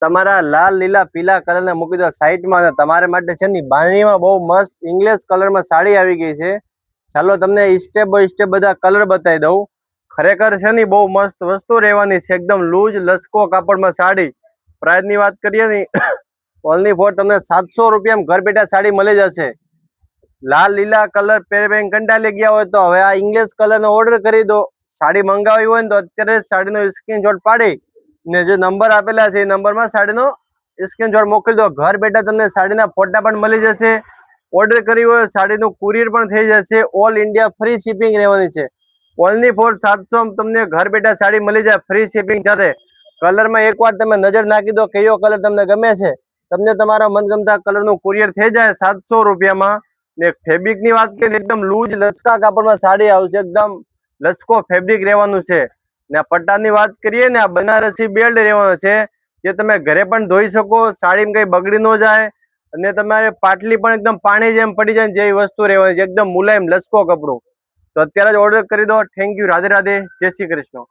તમારા લાલ લીલા પીલા કલર ને મૂકી દો સાઈડમાં. તમારા માટે છે ને બાંધણીમાં બહુ મસ્ત ઇંગ્લિશ કલરમાં સાડી આવી ગઈ છે. ચાલો તમને સ્ટેપ બાય સ્ટેપ બધા કલર બતાવી દઉં. ખરેખર છે ને બહુ મસ્ત વસ્તુ રહેવાની છે. એકદમ લૂઝ લચકો કાપડમાં સાડી. પ્રાઇસ ની વાત કરીએ ને ઓનલી ફોર તમને 700 રૂપિયામાં ઘર બેઠા સાડી મળી જશે. લાલ લીલા કલર પહેરી કંટાળી ગયા હોય તો હવે આ ઇંગ્લિશ કલર નો ઓર્ડર કરી દો. સાડી મંગાવી હોય ને તો અત્યારે સાડીનો સ્ક્રીનશોટ પાડી ને જે નંબર આપેલા છે એ નંબરમાં સાડીનો સ્ક્રીનશોટ મોકલી દો. ઘર બેઠા તમને સાડીના ફોટા પણ મળી જશે. ઓર્ડર કરી હોય સાડીનું કુરિયર પણ થઈ જશે. ઓલ ઇન્ડિયા ફ્રી શિપિંગ રહેવાની છે. ઓનલી ફોર 700 તમને ઘર બેઠા સાડી મળી જાય ફ્રી શિપિંગ સાથે. કલરમાં એકવાર તમે નજર નાખી દો કયો કલર તમને ગમે છે. તમને તમારા મનગમતા કલરનું કુરિયર થઈ જાય 700 રૂપિયામાં. ને ફેબ્રિક ની વાત કરીએ એકદમ લૂઝ લચકા કાપડમાં સાડી આવશે. એકદમ લચકો ફેબ્રિક રહેવાનું છે. ને પટ્ટાની વાત કરીએ ને આ બનારસી બેલ્ટ રહેવાનો છે. જે તમે ઘરે પણ ધોઈ શકો. સાડીમાં કઈ બગડી ન જાય. અને તમારે પાટલી પણ એકદમ પાણી જેમ પડી જાય જેવી વસ્તુ રહેવાની છે. એકદમ મુલાયમ લચકો કપડો. તો અત્યારે જ ઓર્ડર કરી દો. Thank you. રાધે રાધે. જય શ્રી કૃષ્ણ.